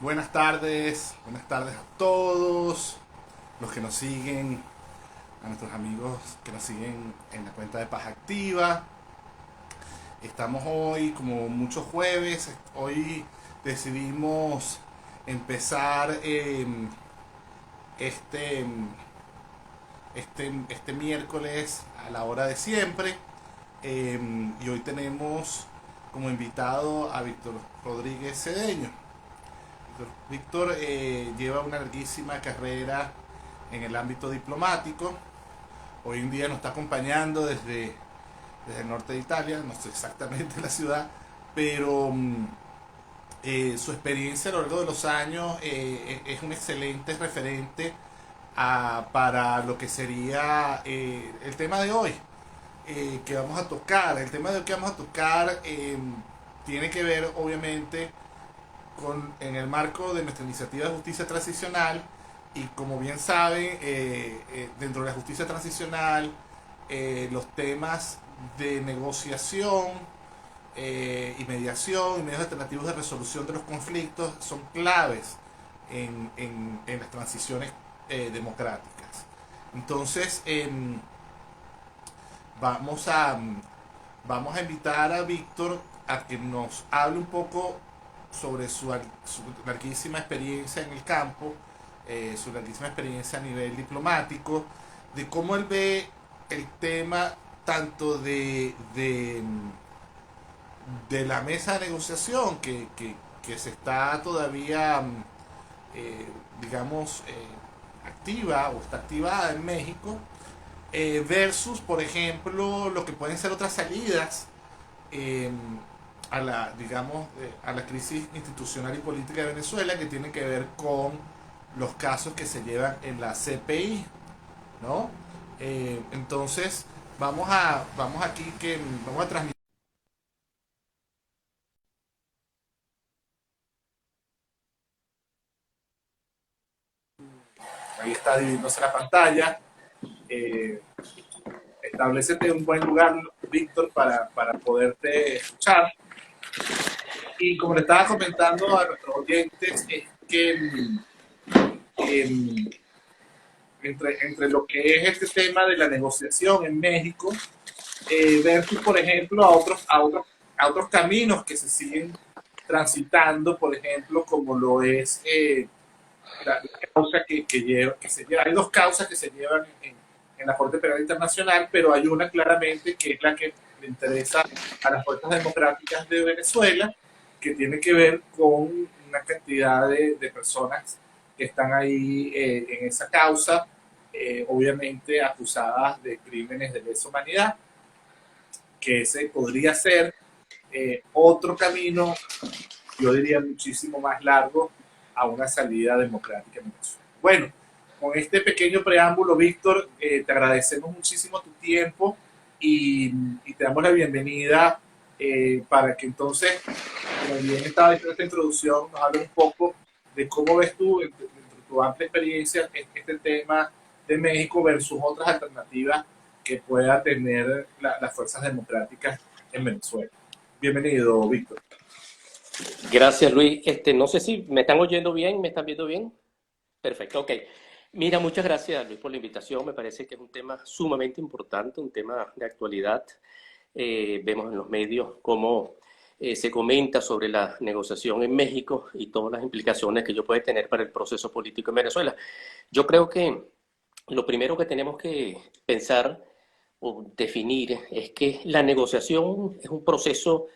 buenas tardes a todos los que nos siguen, a nuestros amigos que nos siguen en la cuenta de Paz Activa. Estamos hoy, como muchos jueves, hoy decidimos empezar este, este miércoles a la hora de siempre. Y hoy tenemos como invitado a Víctor Rodríguez Cedeño. Víctor lleva una larguísima carrera en el ámbito diplomático. Hoy en día nos está acompañando desde el norte de Italia, no sé exactamente la ciudad, pero su experiencia a lo largo de los años es un excelente referente para lo que sería el tema de hoy que vamos a tocar. El tema de hoy que vamos a tocar tiene que ver obviamente en el marco de nuestra iniciativa de justicia transicional. Y como bien saben, dentro de la justicia transicional, los temas de negociación y mediación y medios alternativos de resolución de los conflictos son claves en las transiciones democráticas. Entonces, vamos a, vamos a invitar a Víctor a que nos hable un poco sobre su larguísima experiencia en el campo, su larguísima experiencia a nivel diplomático, de cómo él ve el tema tanto de la mesa de negociación que se está todavía, digamos, activa o está activada en México, versus, por ejemplo, lo que pueden ser otras salidas eh, a la, digamos, a la crisis institucional y política de Venezuela, que tiene que ver con los casos que se llevan en la CPI, ¿no? Entonces, vamos aquí que vamos a transmitir. Ahí está dividiéndose la pantalla. Eh, Establecete un buen lugar, Víctor, para poderte escuchar. Y como le estaba comentando a nuestros oyentes, es que eh, entre lo que es este tema de la negociación en México, versus, por ejemplo, a otros caminos que se siguen transitando, por ejemplo, como lo es la causa que se lleva. Hay dos causas que se llevan en la Corte Penal Internacional, pero hay una claramente que es la que le interesa a las fuerzas democráticas de Venezuela, que tiene que ver con una cantidad de personas que están ahí en esa causa, obviamente acusadas de crímenes de lesa humanidad, que ese podría ser otro camino, yo diría muchísimo más largo, a una salida democrática en Venezuela. Bueno, con este pequeño preámbulo, Víctor, te agradecemos muchísimo tu tiempo y te damos la bienvenida para que entonces, como bien estaba diciendo esta introducción, nos hable un poco de cómo ves tú, entre tu amplia experiencia, este tema de México versus otras alternativas que pueda tener las fuerzas democráticas en Venezuela. Bienvenido, Víctor. Gracias, Luis. No sé si me están oyendo bien, me están viendo bien. Perfecto, ok. Mira, muchas gracias, Luis, por la invitación. Me parece que es un tema sumamente importante, un tema de actualidad. Vemos en los medios cómo se comenta sobre la negociación en México y todas las implicaciones que ello puede tener para el proceso político en Venezuela. Yo creo que lo primero que tenemos que pensar o definir es que la negociación es un proceso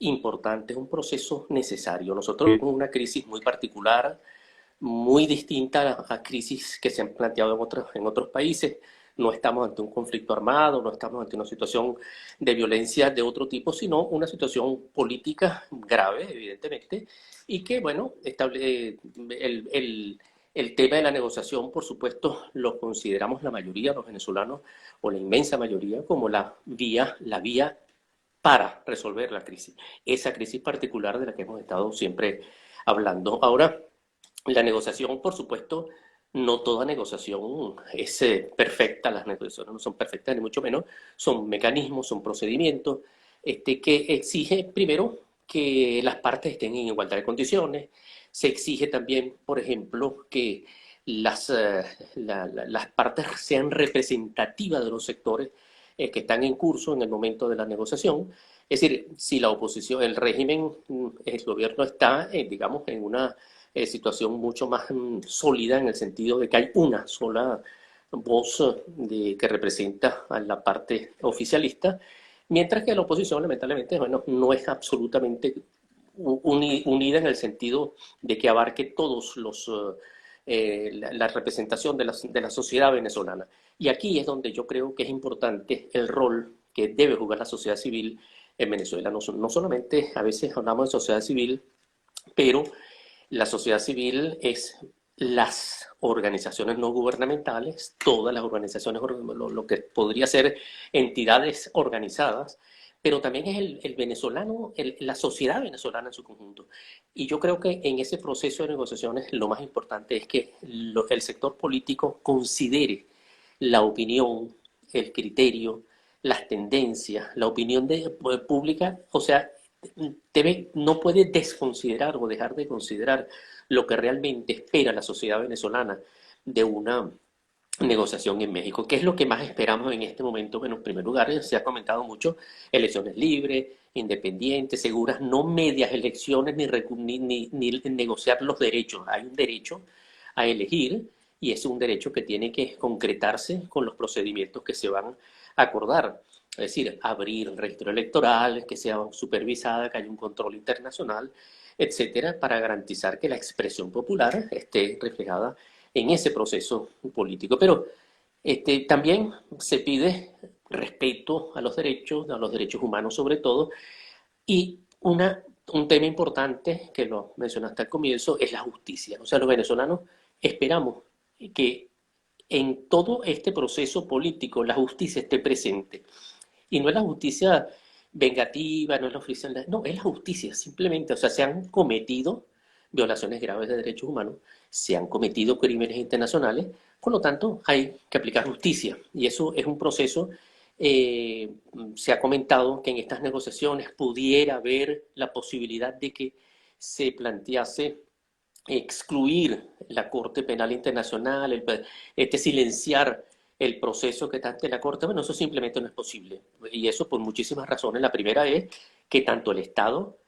importante, es un proceso necesario. Nosotros tenemos una crisis muy particular, muy distinta a crisis que se han planteado en otros países. No estamos ante un conflicto armado, no estamos ante una situación de violencia de otro tipo, sino una situación política grave, evidentemente, y que, bueno, el tema de la negociación, por supuesto, lo consideramos la mayoría de los venezolanos, o la inmensa mayoría, como la vía para resolver la crisis, esa crisis particular de la que hemos estado siempre hablando. Ahora, la negociación, por supuesto, no toda negociación es perfecta, las negociaciones no son perfectas, ni mucho menos, son mecanismos, son procedimientos que exige primero que las partes estén en igualdad de condiciones. Se exige también, por ejemplo, que las partes sean representativas de los sectores que están en curso en el momento de la negociación. Es decir, si la oposición, el régimen, el gobierno está, digamos, en una situación mucho más sólida en el sentido de que hay una sola voz que representa a la parte oficialista, mientras que la oposición, lamentablemente, bueno, no es absolutamente unida en el sentido de que abarque todos la representación de la sociedad venezolana. Y aquí es donde yo creo que es importante el rol que debe jugar la sociedad civil en Venezuela. No solamente a veces hablamos de sociedad civil, pero la sociedad civil es las organizaciones no gubernamentales, todas las organizaciones, lo que podría ser entidades organizadas, pero también es el venezolano, la sociedad venezolana en su conjunto. Y yo creo que en ese proceso de negociaciones lo más importante es que el sector político considere la opinión, el criterio, las tendencias, la opinión pública, o sea, no puede desconsiderar o dejar de considerar lo que realmente espera la sociedad venezolana de una negociación en México. ¿Qué es lo que más esperamos en este momento? Bueno, en primer lugar, se ha comentado mucho, elecciones libres, independientes, seguras, no medias elecciones ni negociar los derechos. Hay un derecho a elegir y es un derecho que tiene que concretarse con los procedimientos que se van a acordar. Es decir, abrir el registro electoral, que sea supervisada, que haya un control internacional, etcétera, para garantizar que la expresión popular esté reflejada en ese proceso político. Pero también se pide respeto a los derechos humanos sobre todo, y un tema importante que lo mencionaste al comienzo es la justicia. O sea, los venezolanos esperamos que en todo este proceso político la justicia esté presente. Y no es la justicia vengativa, no es la justicia, no, es la justicia, simplemente. O sea, se han cometido violaciones graves de derechos humanos, se han cometido crímenes internacionales, por lo tanto hay que aplicar justicia. Y eso es un proceso, se ha comentado que en estas negociaciones pudiera haber la posibilidad de que se plantease excluir la Corte Penal Internacional, silenciar el proceso que está ante la Corte. Bueno, eso simplemente no es posible. Y eso por muchísimas razones. La primera es que tanto el Estado,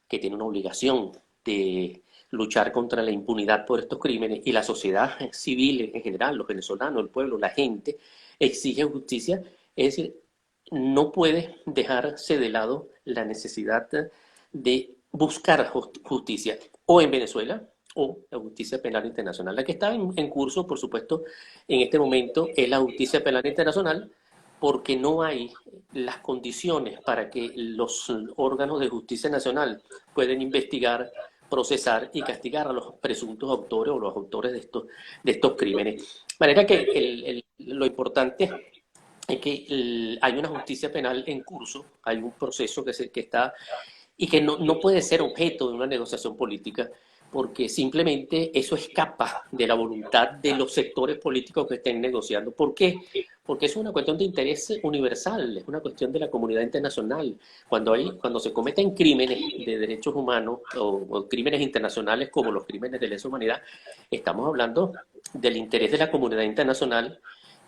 que tiene una obligación de luchar contra la impunidad por estos crímenes, y la sociedad civil en general, los venezolanos, el pueblo, la gente, exige justicia. Es decir, no puede dejarse de lado la necesidad de buscar justicia, o en Venezuela, o la justicia penal internacional. La que está en curso, por supuesto, en este momento es la justicia penal internacional, porque no hay las condiciones para que los órganos de justicia nacional puedan investigar, procesar y castigar a los presuntos autores o los autores de estos crímenes. De manera que lo importante es que hay una justicia penal en curso, hay un proceso que está y que no puede ser objeto de una negociación política, porque simplemente eso escapa de la voluntad de los sectores políticos que estén negociando. ¿Por qué? Porque es una cuestión de interés universal, es una cuestión de la comunidad internacional. Cuando se cometen crímenes de derechos humanos o crímenes internacionales como los crímenes de lesa humanidad, estamos hablando del interés de la comunidad internacional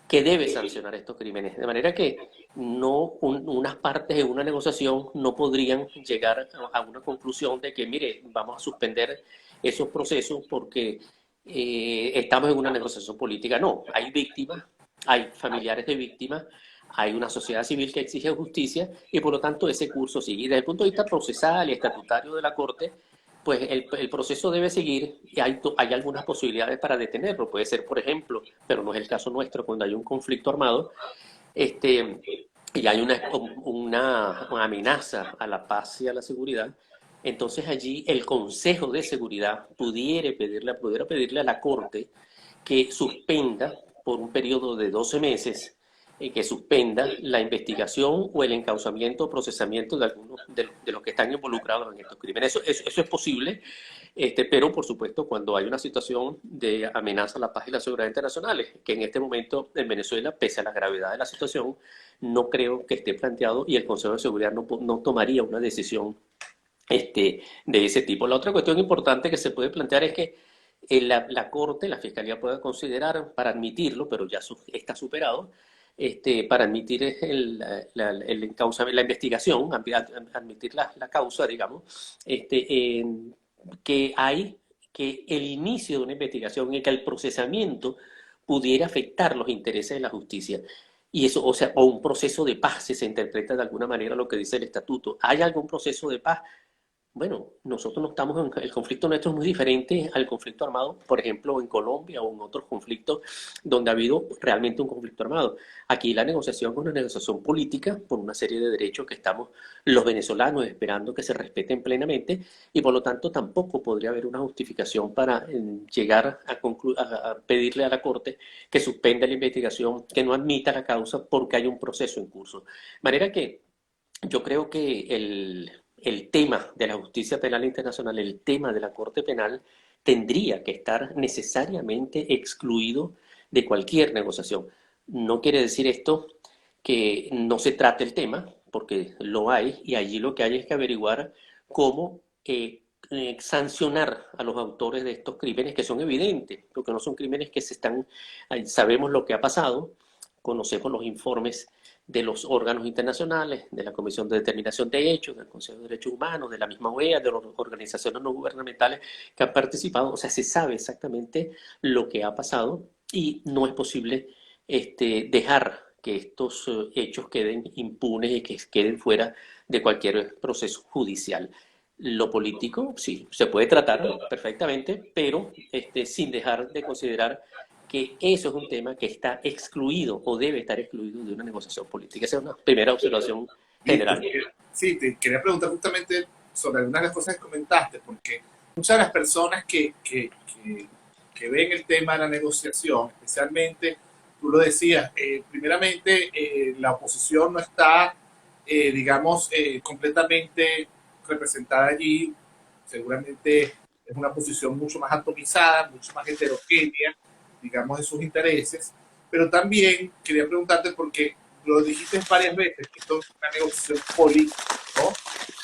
que debe sancionar estos crímenes. De manera que unas partes en una negociación no podrían llegar a una conclusión de que, mire, vamos a suspender esos procesos porque estamos en una negociación política. No, hay víctimas, hay familiares de víctimas, hay una sociedad civil que exige justicia y por lo tanto ese curso sigue. Y desde el punto de vista procesal y estatutario de la Corte, pues el proceso debe seguir y hay algunas posibilidades para detenerlo. Puede ser, por ejemplo, pero no es el caso nuestro, cuando hay un conflicto armado y hay una amenaza a la paz y a la seguridad, entonces allí el Consejo de Seguridad pudiera pedirle a la Corte que suspenda por un periodo de 12 meses, que suspenda la investigación o el encauzamiento o procesamiento de algunos de los que están involucrados en estos crímenes. Eso es posible, pero por supuesto cuando hay una situación de amenaza a la paz y la seguridad internacionales, que en este momento en Venezuela, pese a la gravedad de la situación, no creo que esté planteado y el Consejo de Seguridad no tomaría una decisión de ese tipo. La otra cuestión importante que se puede plantear es que la Corte, la Fiscalía puede considerar, para admitirlo, pero ya está superado, para admitir la investigación, admitir la causa, digamos, que hay que el inicio de una investigación y que el procesamiento pudiera afectar los intereses de la justicia. Y eso, o sea, o un proceso de paz, si se interpreta de alguna manera lo que dice el estatuto. ¿Hay algún proceso de paz? Bueno, nosotros no estamos en el conflicto nuestro es muy diferente al conflicto armado, por ejemplo, en Colombia o en otros conflictos donde ha habido realmente un conflicto armado. Aquí la negociación es una negociación política por una serie de derechos que estamos los venezolanos esperando que se respeten plenamente y por lo tanto tampoco podría haber una justificación para llegar a pedirle a la Corte que suspenda la investigación, que no admita la causa porque hay un proceso en curso. De manera que yo creo que el tema de la justicia penal internacional, el tema de la Corte Penal, tendría que estar necesariamente excluido de cualquier negociación. No quiere decir esto que no se trate el tema, porque lo hay, y allí lo que hay es que averiguar cómo sancionar a los autores de estos crímenes que son evidentes, porque no son crímenes que sabemos lo que ha pasado, conocemos los informes de los órganos internacionales, de la Comisión de Determinación de Hechos, del Consejo de Derechos Humanos, de la misma OEA, de las organizaciones no gubernamentales que han participado. O sea, se sabe exactamente lo que ha pasado y no es posible dejar que estos hechos queden impunes y que queden fuera de cualquier proceso judicial. Lo político, sí, se puede tratar perfectamente, pero sin dejar de considerar que eso es un tema que está excluido o debe estar excluido de una negociación política. Esa es una primera observación Y general. sí, te quería preguntar justamente sobre algunas de las cosas que comentaste, porque muchas de las personas que ven el tema de la negociación, especialmente, tú lo decías, primeramente la oposición no está, digamos, completamente representada allí, seguramente es una posición mucho más atomizada, mucho más heterogénea, digamos, de sus intereses, pero también quería preguntarte porque lo dijiste varias veces, que esto es una negociación política, ¿no?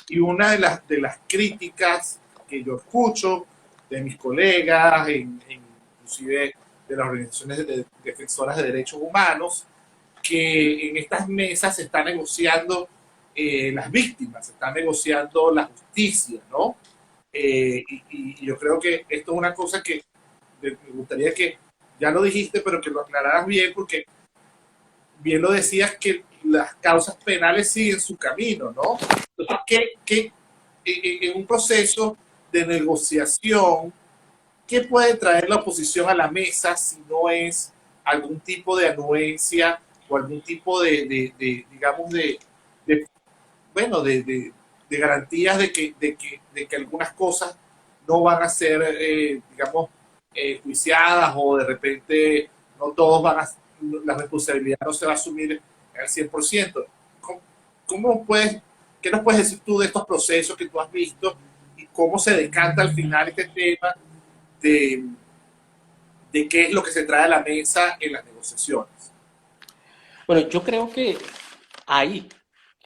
Y una de las críticas que yo escucho de mis colegas, inclusive de las organizaciones defensoras de derechos humanos, que en estas mesas se está negociando las víctimas, se está negociando la justicia, ¿no? Y yo creo que esto es una cosa que me gustaría que, ya lo dijiste, pero que lo aclararas bien, porque bien lo decías que las causas penales siguen su camino, ¿no? Entonces, en un proceso de negociación, qué puede traer la oposición a la mesa si no es algún tipo de anuencia o algún tipo digamos, de bueno, de garantías de que algunas cosas no van a ser, digamos, juiciadas o de repente no todos van a, la responsabilidad no se va a asumir al 100%. ¿Cómo, cómo puedes, ¿Qué nos puedes decir tú de estos procesos que tú has visto y cómo se decanta al final este tema de, de qué es lo que se trae a la mesa en las negociaciones? Bueno, yo creo que hay,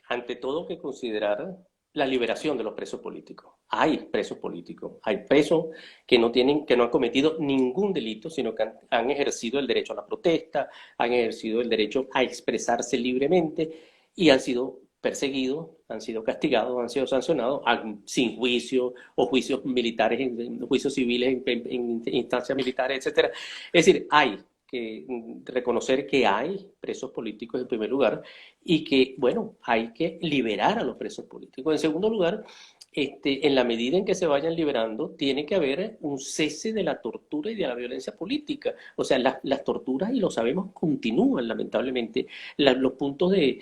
ante todo, que considerar la liberación de los presos políticos. Hay presos políticos, hay presos que no han cometido ningún delito, sino que han ejercido el derecho a la protesta, han ejercido el derecho a expresarse libremente y han sido perseguidos, han sido castigados, han sido sancionados sin juicio o juicios militares, juicios civiles en instancias militares, etcétera. Es decir, hay que reconocer que hay presos políticos en primer lugar y que, bueno, hay que liberar a los presos políticos. En segundo lugar, en la medida en que se vayan liberando, tiene que haber un cese de la tortura y de la violencia política. O sea, las torturas, y lo sabemos, continúan lamentablemente. Los puntos de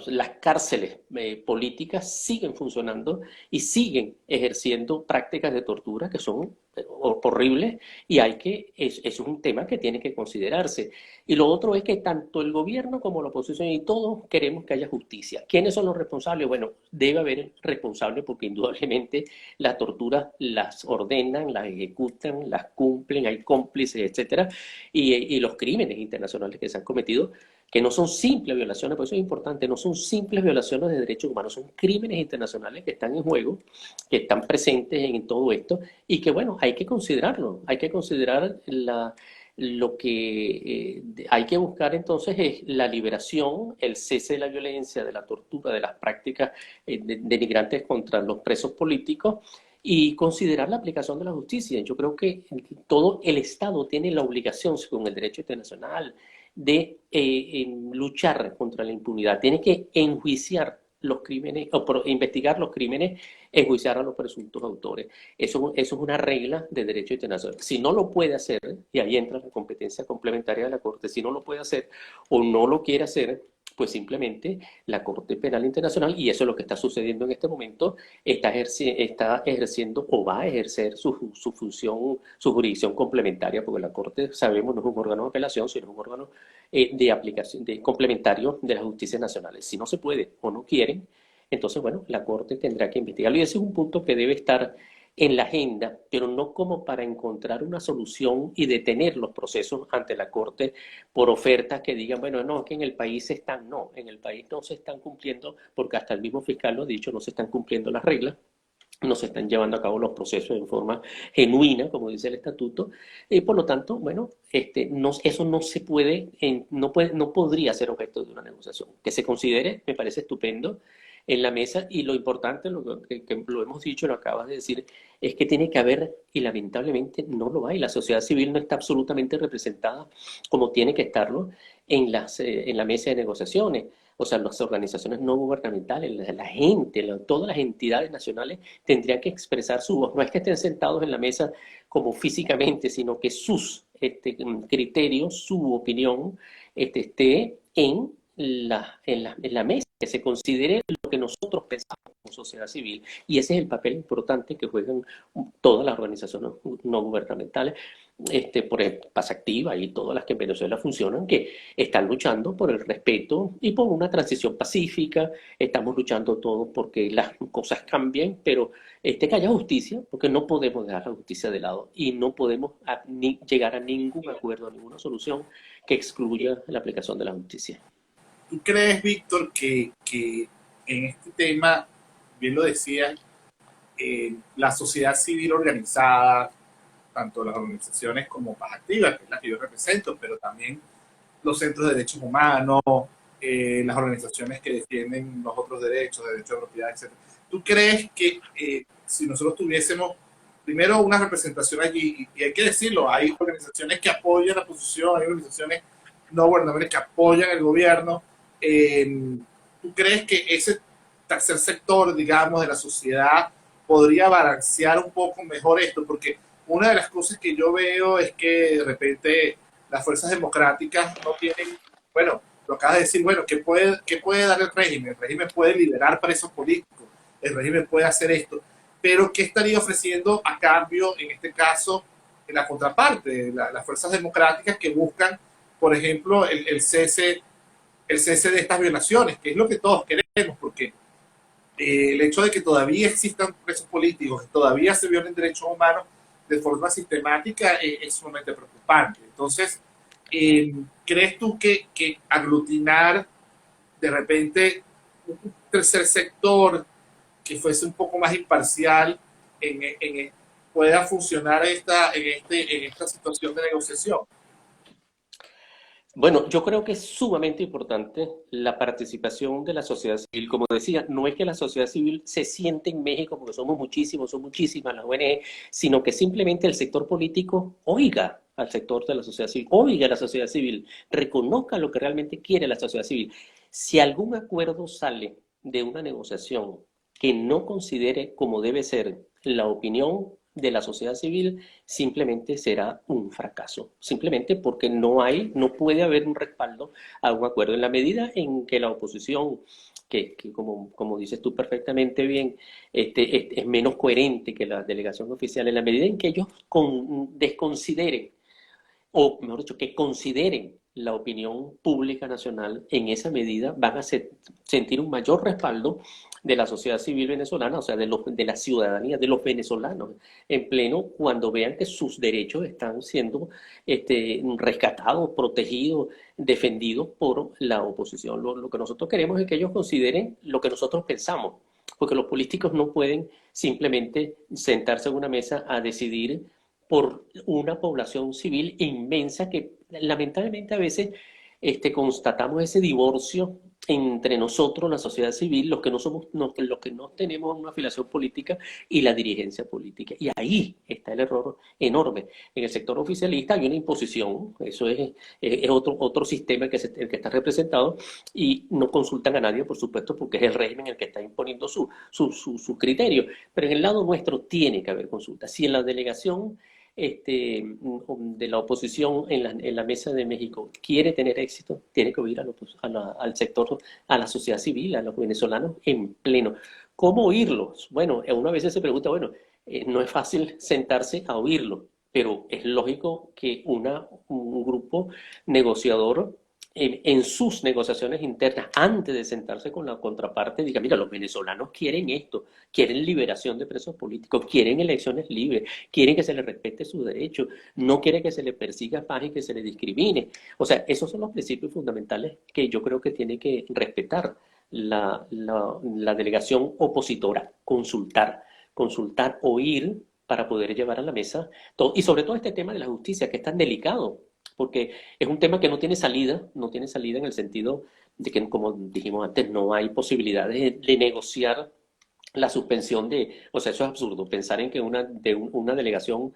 las cárceles políticas siguen funcionando y siguen ejerciendo prácticas de tortura que son horribles y eso es un tema que tiene que considerarse. Y lo otro es que tanto el gobierno como la oposición y todos queremos que haya justicia. ¿Quiénes son los responsables? Bueno, debe haber responsables porque indudablemente las torturas las ordenan, las ejecutan, las cumplen, hay cómplices, etcétera, y los crímenes internacionales que se han cometido que no son simples violaciones, por eso es importante, no son simples violaciones de derechos humanos, son crímenes internacionales que están en juego, que están presentes en todo esto y que, bueno, hay que considerarlo, hay que considerar lo que hay que buscar entonces es la liberación, el cese de la violencia, de la tortura, de las prácticas denigrantes contra los presos políticos y considerar la aplicación de la justicia. Yo creo que todo el Estado tiene la obligación, según el derecho internacional, de luchar contra la impunidad. Tiene que enjuiciar los crímenes, o investigar los crímenes, enjuiciar a los presuntos autores. Eso es una regla de derecho internacional. Si no lo puede hacer, y ahí entra la competencia complementaria de la Corte, si no lo puede hacer o no lo quiere hacer, pues simplemente la Corte Penal Internacional, y eso es lo que está sucediendo en este momento, está ejerciendo o va a ejercer su función, su jurisdicción complementaria, porque la Corte, sabemos, no es un órgano de apelación, sino un órgano de aplicación, de complementario de las justicias nacionales. Si no se puede o no quieren, entonces, bueno, la Corte tendrá que investigarlo. Y ese es un punto que debe estar en la agenda, pero no como para encontrar una solución y detener los procesos ante la Corte por ofertas que digan, bueno, no, que en el país en el país no se están cumpliendo, porque hasta el mismo fiscal lo ha dicho, no se están cumpliendo las reglas, no se están llevando a cabo los procesos en forma genuina, como dice el estatuto, y por lo tanto, bueno, eso no se puede, no podría ser objeto de una negociación. Que se considere, me parece estupendo, en la mesa, y lo importante, que lo hemos dicho, lo acabas de decir, es que tiene que haber, y lamentablemente no lo hay, la sociedad civil no está absolutamente representada como tiene que estarlo en la mesa de negociaciones. O sea, las organizaciones no gubernamentales, la gente, todas las entidades nacionales tendrían que expresar su voz. No es que estén sentados en la mesa como físicamente, sino que sus criterios, su opinión, esté en la mesa, que se considere lo que nosotros pensamos como sociedad civil. Y ese es el papel importante que juegan todas las organizaciones no gubernamentales, por ejemplo, Paz Activa y todas las que en Venezuela funcionan, que están luchando por el respeto y por una transición pacífica. Estamos luchando todos porque las cosas cambien, pero que haya justicia, porque no podemos dejar la justicia de lado y no podemos llegar a ningún acuerdo, a ninguna solución que excluya la aplicación de la justicia. ¿Tú crees, Víctor, que en este tema, bien lo decías, la sociedad civil organizada, tanto las organizaciones como Paz Activa, que es la que yo represento, pero también los centros de derechos humanos, las organizaciones que defienden los otros derechos, derechos de propiedad, etcétera? ¿Tú crees que si nosotros tuviésemos primero una representación allí, y hay que decirlo, hay organizaciones que apoyan la posición, hay organizaciones no gubernamentales que apoyan el gobierno, ¿tú crees que ese tercer sector, digamos, de la sociedad podría balancear un poco mejor esto? Porque una de las cosas que yo veo es que de repente las fuerzas democráticas no tienen, bueno, lo acabas de decir, bueno, qué puede dar el régimen? El régimen puede liberar presos políticos, el régimen puede hacer esto, pero ¿qué estaría ofreciendo a cambio, en este caso, en la contraparte, las fuerzas democráticas que buscan, por ejemplo, el cese de estas violaciones, que es lo que todos queremos, porque el hecho de que todavía existan presos políticos, que todavía se violen derechos humanos de forma sistemática, es sumamente preocupante. Entonces, ¿crees tú que aglutinar de repente un tercer sector que fuese un poco más imparcial pueda funcionar en esta situación de negociación? Bueno, yo creo que es sumamente importante la participación de la sociedad civil. Como decía, no es que la sociedad civil se siente en México porque somos muchísimos, son muchísimas las ONG, sino que simplemente el sector político oiga al sector de la sociedad civil, oiga a la sociedad civil, reconozca lo que realmente quiere la sociedad civil. Si algún acuerdo sale de una negociación que no considere como debe ser la opinión de la sociedad civil, simplemente será un fracaso, simplemente porque no puede haber un respaldo a un acuerdo. En la medida en que la oposición, que como dices tú perfectamente bien, es menos coherente que la delegación oficial, en la medida en que ellos desconsideren, o mejor dicho, que consideren la opinión pública nacional, en esa medida van a sentir un mayor respaldo de la sociedad civil venezolana, o sea, de la ciudadanía, de los venezolanos en pleno, cuando vean que sus derechos están siendo rescatados, protegidos, defendidos por la oposición. Lo que nosotros queremos es que ellos consideren lo que nosotros pensamos, porque los políticos no pueden simplemente sentarse en una mesa a decidir por una población civil inmensa que lamentablemente a veces constatamos ese divorcio entre nosotros, la sociedad civil, los que no somos, los que no tenemos una afiliación política y la dirigencia política. Y ahí está el error enorme. En el sector oficialista hay una imposición, eso es otro sistema el que está representado, y no consultan a nadie, por supuesto, porque es el régimen el que está imponiendo su criterio. Pero en el lado nuestro tiene que haber consulta. Si en la delegación de la oposición en la mesa de México quiere tener éxito, tiene que oír al sector, a la sociedad civil, a los venezolanos en pleno. ¿Cómo oírlos? Bueno, una vez se pregunta, bueno, no es fácil sentarse a oírlo, pero es lógico que un grupo negociador en sus negociaciones internas, antes de sentarse con la contraparte, diga, mira, los venezolanos quieren esto, quieren liberación de presos políticos, quieren elecciones libres, quieren que se les respete sus derechos, no quieren que se les persiga más y que se les discrimine. O sea, esos son los principios fundamentales que yo creo que tiene que respetar la delegación opositora, consultar, oír para poder llevar a la mesa todo, y sobre todo este tema de la justicia, que es tan delicado, porque es un tema que no tiene salida en el sentido de que, como dijimos antes, no hay posibilidad de negociar la suspensión o sea, eso es absurdo, pensar en que una delegación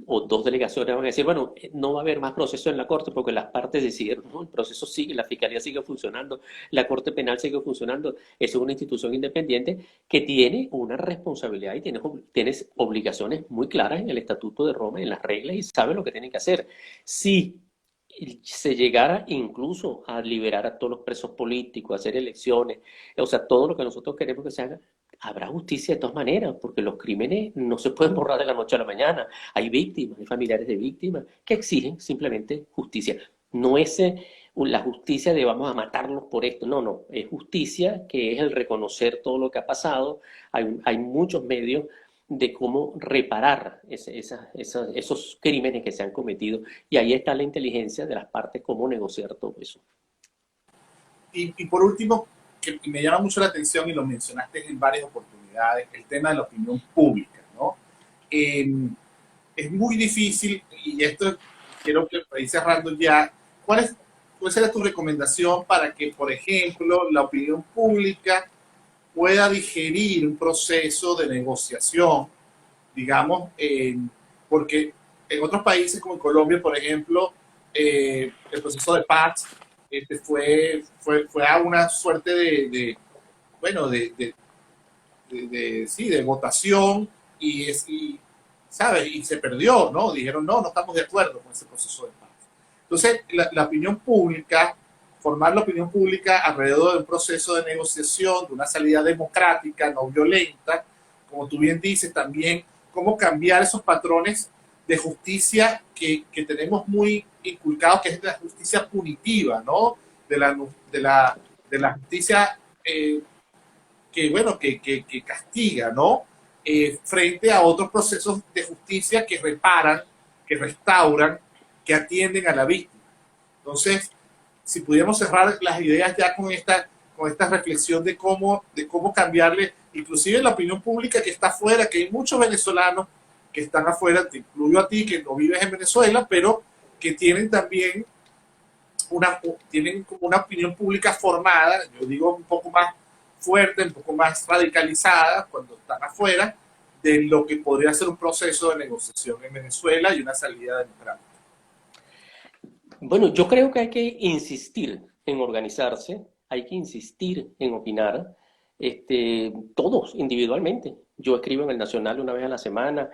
o dos delegaciones van a decir, bueno, no va a haber más proceso en la Corte porque las partes decidieron, no, el proceso sigue, la Fiscalía sigue funcionando, la Corte Penal sigue funcionando, eso es una institución independiente que tiene una responsabilidad y tiene obligaciones muy claras en el Estatuto de Roma, en las reglas, y sabe lo que tiene que hacer. Si se llegara incluso a liberar a todos los presos políticos, a hacer elecciones, o sea, todo lo que nosotros queremos que se haga, habrá justicia de todas maneras, porque los crímenes no se pueden borrar de la noche a la mañana. Hay víctimas, hay familiares de víctimas que exigen simplemente justicia. No es la justicia de vamos a matarlos por esto, no, es justicia que es el reconocer todo lo que ha pasado. Hay muchos medios de cómo reparar esos crímenes que se han cometido, y ahí está la inteligencia de las partes, cómo negociar todo eso. Y por último, que me llama mucho la atención y lo mencionaste en varias oportunidades, el tema de la opinión pública, ¿no? Es muy difícil, y esto quiero que ir cerrando ya, ¿cuál sería tu recomendación para que, por ejemplo, la opinión pública pueda digerir un proceso de negociación, digamos, porque en otros países como en Colombia, por ejemplo, el proceso de paz fue a una suerte bueno, sí, de votación ¿sabes? Y se perdió, ¿no? Dijeron, no estamos de acuerdo con ese proceso de paz. Entonces, la opinión pública, formar la opinión pública alrededor de un proceso de negociación, de una salida democrática, no violenta, como tú bien dices, también cómo cambiar esos patrones de justicia que tenemos muy inculcados, que es la justicia punitiva, ¿no? De la justicia que castiga, ¿no? Frente a otros procesos de justicia que reparan, que restauran, que atienden a la víctima. Entonces, si pudiéramos cerrar las ideas ya con esta reflexión de cómo cambiarle, inclusive la opinión pública que está afuera, que hay muchos venezolanos que están afuera, te incluyo a ti, que no vives en Venezuela, pero que tienen también tienen como una opinión pública formada, yo digo un poco más fuerte, un poco más radicalizada cuando están afuera, de lo que podría ser un proceso de negociación en Venezuela y una salida democrática. Bueno, yo creo que hay que insistir en organizarse, hay que insistir en opinar, todos individualmente. Yo escribo en el Nacional una vez a la semana,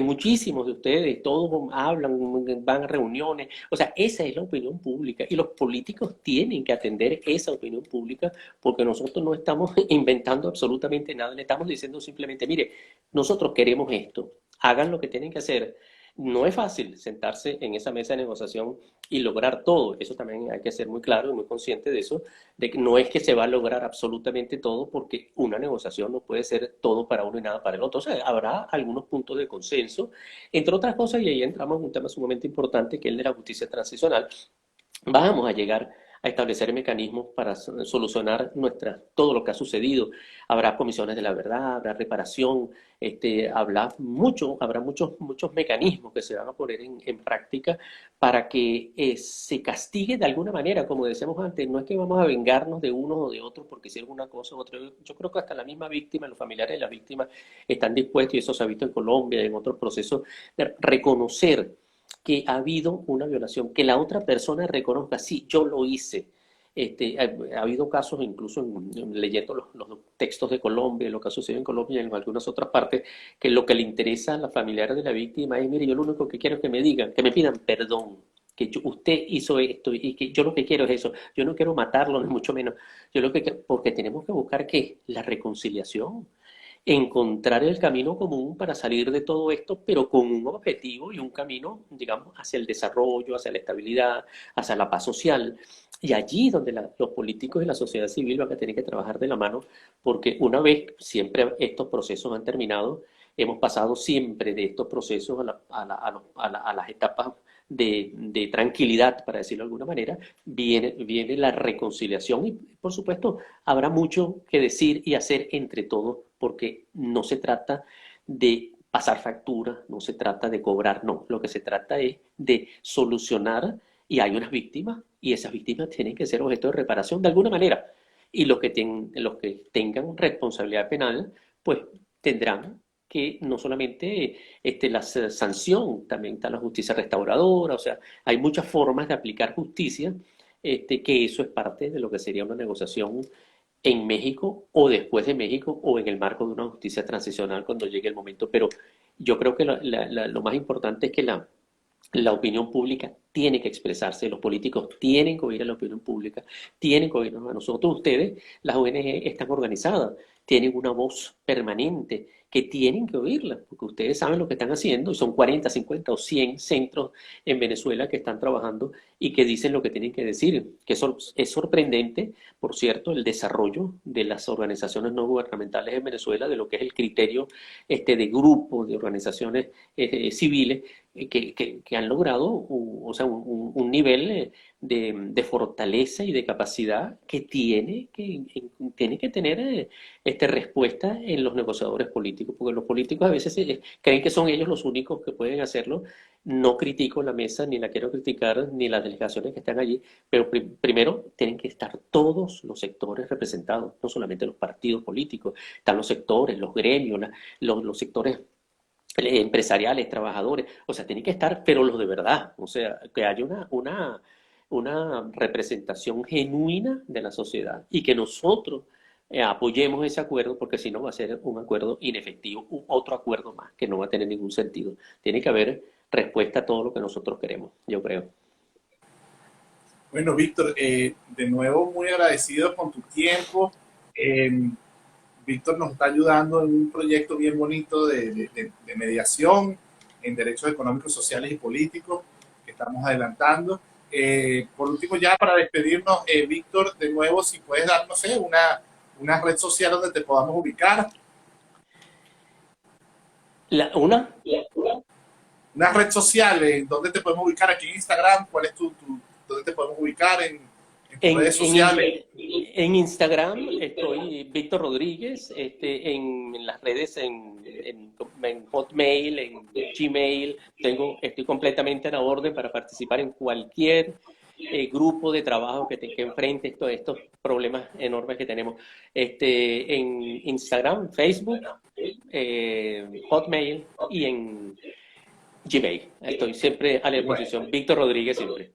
muchísimos de ustedes, todos hablan, van a reuniones, o sea, esa es la opinión pública y los políticos tienen que atender esa opinión pública porque nosotros no estamos inventando absolutamente nada, le estamos diciendo simplemente, mire, nosotros queremos esto, hagan lo que tienen que hacer. No es fácil sentarse en esa mesa de negociación y lograr todo. Eso también hay que ser muy claro y muy consciente de eso, de que no es que se va a lograr absolutamente todo, porque una negociación no puede ser todo para uno y nada para el otro. O sea, habrá algunos puntos de consenso, entre otras cosas, y ahí entramos en un tema sumamente importante, que es el de la justicia transicional. Vamos a llegar a establecer mecanismos para solucionar todo lo que ha sucedido. Habrá comisiones de la verdad, habrá reparación, habrá muchos mecanismos que se van a poner en práctica para que se castigue de alguna manera, como decíamos antes. No es que vamos a vengarnos de unos o de otros porque hicieron una cosa u otra. Yo creo que hasta la misma víctima, los familiares de la víctima están dispuestos, y eso se ha visto en Colombia y en otros procesos, de reconocer que ha habido una violación, que la otra persona reconozca, sí, yo lo hice. Ha habido casos, incluso leyendo los textos de Colombia, lo que ha sucedido en Colombia y en algunas otras partes, que lo que le interesa a la familiares de la víctima es: mire, yo lo único que quiero es que me digan, que me pidan perdón, que usted hizo esto y que yo lo que quiero es eso. Yo no quiero matarlo, ni mucho menos. Porque tenemos que buscar, ¿qué? La reconciliación, encontrar el camino común para salir de todo esto, pero con un objetivo y un camino, digamos, hacia el desarrollo, hacia la estabilidad, hacia la paz social. Y allí donde los políticos y la sociedad civil van a tener que trabajar de la mano, porque una vez siempre estos procesos han terminado, hemos pasado siempre de estos procesos a las etapas de tranquilidad, para decirlo de alguna manera. Viene la reconciliación, y por supuesto habrá mucho que decir y hacer entre todos, porque no se trata de pasar factura, no se trata de cobrar, no, lo que se trata es de solucionar, y hay unas víctimas y esas víctimas tienen que ser objeto de reparación de alguna manera, y los que tengan responsabilidad penal pues tendrán que no solamente la sanción, también está la justicia restauradora. O sea, hay muchas formas de aplicar justicia, que eso es parte de lo que sería una negociación en México o después de México o en el marco de una justicia transicional cuando llegue el momento. Pero yo creo que lo más importante es que la opinión pública tiene que expresarse, los políticos tienen que oír a la opinión pública, tienen que oírnos a nosotros. Ustedes, las ONG, están organizadas, tienen una voz permanente que tienen que oírla, porque ustedes saben lo que están haciendo, y son 40, 50 o 100 centros en Venezuela que están trabajando y que dicen lo que tienen que decir. Que es sorprendente, por cierto, el desarrollo de las organizaciones no gubernamentales en Venezuela, de lo que es el criterio de grupos, de organizaciones civiles, que han logrado un nivel de fortaleza y de capacidad que tiene que tener respuesta en los negociadores políticos, porque los políticos a veces creen que son ellos los únicos que pueden hacerlo. No critico la mesa, ni la quiero criticar, ni las delegaciones que están allí, pero primero tienen que estar todos los sectores representados, no solamente los partidos políticos. Están los sectores, los gremios, los sectores empresariales, trabajadores. O sea, tienen que estar, pero los de verdad. O sea, que haya una representación genuina de la sociedad, y que nosotros apoyemos ese acuerdo, porque si no va a ser un acuerdo inefectivo, otro acuerdo más que no va a tener ningún sentido. Tiene que haber respuesta a todo lo que nosotros queremos, yo creo. Bueno, Víctor, de nuevo muy agradecido con tu tiempo. Eh, Víctor nos está ayudando en un proyecto bien bonito de mediación en derechos económicos, sociales y políticos que estamos adelantando. Por último, ya para despedirnos, Víctor, de nuevo, si puedes dar, no sé, una red social donde te podamos ubicar. ¿Una? Una red social, ¿dónde te podemos ubicar? Aquí en Instagram, ¿cuál es dónde te podemos ubiar en tus redes sociales? En Instagram estoy Víctor Rodríguez, en las redes, en Hotmail, en Gmail. Estoy completamente a la orden para participar en cualquier grupo de trabajo que enfrente estos problemas enormes que tenemos. En Instagram, Facebook, Hotmail y en Gmail. Estoy siempre a la disposición. Bueno. Víctor Rodríguez siempre.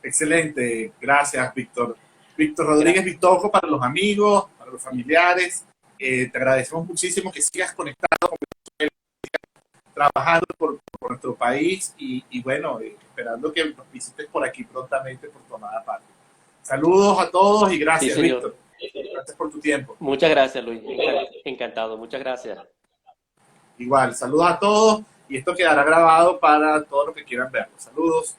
Excelente, gracias, Víctor. Víctor Rodríguez Vitoco, para los amigos, para los familiares. Te agradecemos muchísimo que sigas conectado con Venezuela, trabajando por nuestro país y bueno, esperando que nos visites por aquí prontamente por tu amada parte. Saludos a todos y gracias, sí, Víctor. Gracias por tu tiempo. Muchas gracias, Luis. Encantado, muchas gracias. Igual, saludos a todos y esto quedará grabado para todos los que quieran verlo. Saludos.